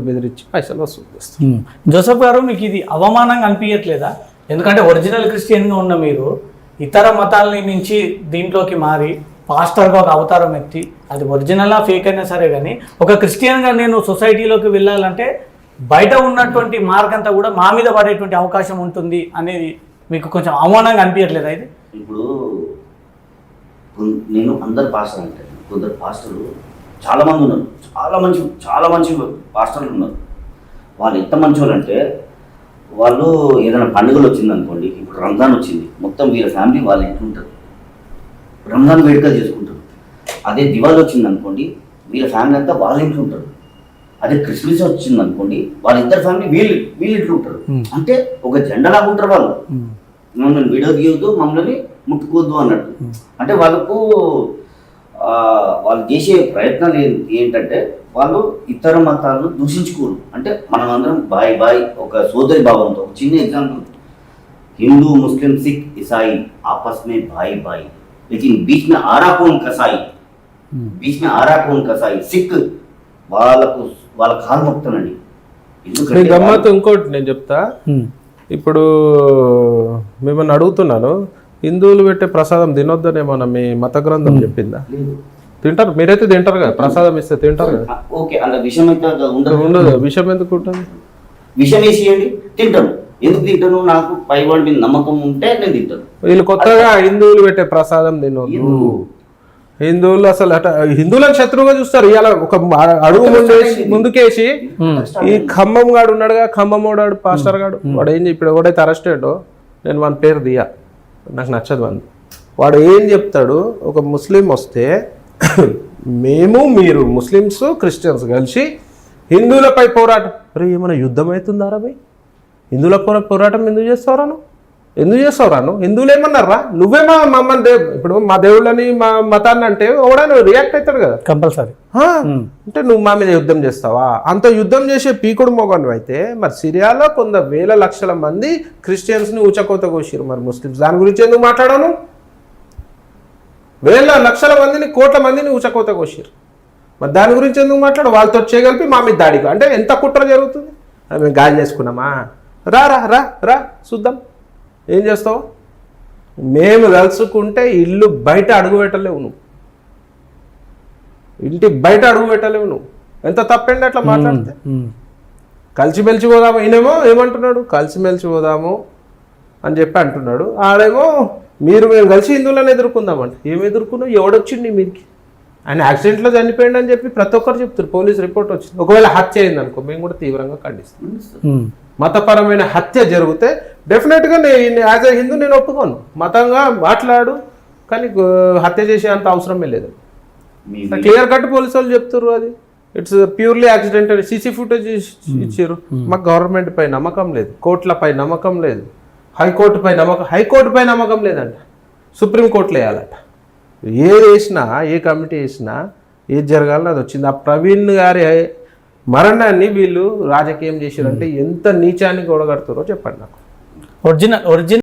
బెదిరించి పైసలు వసూలు చేస్తారు. జోసెఫ్ గారు, మీకు ఇది అవమానంగా అనిపించట్లేదా? ఎందుకంటే ఒరిజినల్ క్రిస్టియన్గా ఉన్న మీరు ఇతర మతాలని నుంచి దీంట్లోకి మారి పాస్టర్గా ఒక అవతారం ఎత్తి, అది ఒరిజినలా ఫేక్ అయినా సరే కానీ ఒక క్రిస్టియన్గా నేను సొసైటీలోకి వెళ్ళాలంటే బయట ఉన్నటువంటి మార్క్ అంతా కూడా మా మీద పడేటువంటి అవకాశం ఉంటుంది అనేది మీకు కొంచెం అవమానంగా అనిపించట్లేదా? ఇది ఇప్పుడు నేను అందరు పాస్టర్ అంటే కొందరు పాస్టర్లు చాలామంది ఉన్నారు, చాలా మంచి పాస్టర్లు ఉన్నారు. వాళ్ళు ఎంత మంచి వాళ్ళు అంటే, వాళ్ళు ఏదైనా పండుగలు వచ్చింది అనుకోండి, ఇప్పుడు రంజాన్ వచ్చింది, మొత్తం వీళ్ళ ఫ్యామిలీ వాళ్ళు ఇంట్లో ఉంటారు, రంజాన్ వేడుకలు చేసుకుంటారు. అదే దివాళీ వచ్చింది అనుకోండి, వీళ్ళ ఫ్యామిలీ అంతా వాళ్ళ ఇంట్లో ఉంటారు. అదే క్రిస్మస్ వచ్చింది అనుకోండి, వాళ్ళ ఇద్దరు ఫ్యామిలీ వీళ్ళ ఇంట్లో ఉంటారు. అంటే ఒక జెండాలాగా ఉంటారు వాళ్ళు. మమ్మల్ని విడదీయొద్దు, మమ్మల్ని ముట్టుకోవద్దు అన్నట్టు. అంటే వాళ్ళకు వాళ్ళు చేసే ప్రయత్నాలు ఏంటంటే, వాళ్ళు ఇతర మతాలను దూషించుకోరు. అంటే మనం అందరం బాయ్ ఒక సోదరి భావంతో. చిన్న ఎగ్జాంపుల్, हिंदू मुस्लिम सिख ईसाई आपस में भाई, लेकिन बीच में आरा कौन कसाई सिख వాళ్ళ కాలు మొక్తానండి. గమ్మత్తు ఇంకోటి నేను చెప్తా. ఇప్పుడు మిమ్మల్ని అడుగుతున్నాను, హిందువులు పెట్టే ప్రసాదం తినొద్దనేమన్నా మీ మత గ్రంథం చెప్పిందా? తింటారు, మీరైతే తింటారు కదా, ప్రసాదం ఇస్తే తింటారు కదా. ఓకే, అలా విషయం అయితే ఉండదు. విషయం ఎందుకు ఉంటుంది? విషయం వేసియండి, తింటాను. ఎందుకు తింటాను? నాకు పైవాడి మీద నమ్మకం ఉంటే నేను తింటాను. వీళ్ళు కొత్తగా హిందువులు పెట్టే ప్రసాదం తినొద్దు. హిందువులు అసలు హిందువులను శత్రువుగా చూస్తారు. ఇవాళ ఒక అడుగు ముందుకేసి ఈ ఖమ్మం గాడు ఉన్నాడుగా, ఖమ్మం వాడు పాస్టర్ గాడు, వాడు ఏం ఇప్పుడు ఎవడైతే అరెస్ట్ అయ్యాడో, నేను వాని పేరు దియా, నాకు నచ్చదు వాడు ఏం చెప్తాడు, ఒక ముస్లిం వస్తే మీరు ముస్లిమ్స్ క్రిస్టియన్స్ కలిసి హిందువులపై పోరాటం, అరే ఏమైనా యుద్ధం అవుతుందారా భయ్? హిందువుల పోరాటం ఎందుకు చేస్తావురాను? హిందువులు ఏమన్నారా? నువ్వే మమ్మల్ని ఇప్పుడు మా దేవుళ్ళని మా మతాన్ని అంటే ఎవడైనా రియాక్ట్ అవుతాడు కదా కంపల్సరీ. అంటే నువ్వు మా మీద యుద్ధం చేస్తావా? అంత యుద్ధం చేసే పీకుడు మొగను అయితే మరి సిరియాలో కొంత వేల లక్షల మంది క్రిస్టియన్స్ని ఊచకోత కోసిరు, మరి ముస్లిమ్స్ దాని గురించి ఎందుకు మాట్లాడాను? వేల లక్షల మందిని, కోట్ల మందిని ఊచకోత కోసిరు, మరి దాని గురించి ఎందుకు మాట్లాడు? వాళ్ళతో చేయగలిపి మా మీద దాడిగా అంటే ఎంత కుట్ర జరుగుతుంది? మేము గాలి చేసుకున్నామా? రా రా రా రా చూద్దాం ఏం చేస్తావు. మేము కలుసుకుంటే ఇల్లు బయట అడుగు పెట్టలేవు నువ్వు, ఇంటి బయట అడుగు పెట్టలేవు నువ్వు. ఎంత తప్పండి అట్లా మాట్లాడితే. కలిసిమెలిసి పోదాము, ఈయనేమో ఏమంటున్నాడు, కలిసిమెలిసి పోదాము అని చెప్పి అంటున్నాడు. ఆడేమో మేము కలిసి హిందువులను ఎదుర్కొందామంటే, ఏమి ఎదుర్కొన్నావు? ఎవడొచ్చింది మీదికి? ఆయన యాక్సిడెంట్లో చనిపోయింది అని చెప్పి ప్రతి ఒక్కరు చెప్తారు. పోలీస్ రిపోర్ట్ వచ్చింది. ఒకవేళ హత్య అయింది అనుకో, మేము కూడా తీవ్రంగా ఖండిస్తాం. మతపరమైన హత్య జరిగితే డెఫినెట్గా నేను యాజ్ ఎ హిందూ నేను ఒప్పుకోను. మతంగా మాట్లాడు, కానీ హత్య చేసే అంత అవసరమే లేదు. క్లియర్ కట్ పోలీసు వాళ్ళు చెప్తారు, అది ఇట్స్ ప్యూర్లీ యాక్సిడెంట్ అని. సీసీ ఫుటేజ్ ఇచ్చారు. మాకు గవర్నమెంట్ పై నమ్మకం లేదు, కోర్టులపై నమ్మకం లేదు, హైకోర్టుపై నమ్మకం లేదంట, సుప్రీంకోర్టులో వేయాలట. ఏది వేసినా, ఏ కమిటీ వేసినా ఏది జరగాలని అది వచ్చింది. ఆ ప్రవీణ్ గారి మరణాన్ని వీళ్ళు రాజకీయం చేశారంటే ఎంత నీచాన్ని గొడగడుతారో చెప్పండి నాకు. ఒరిజినల్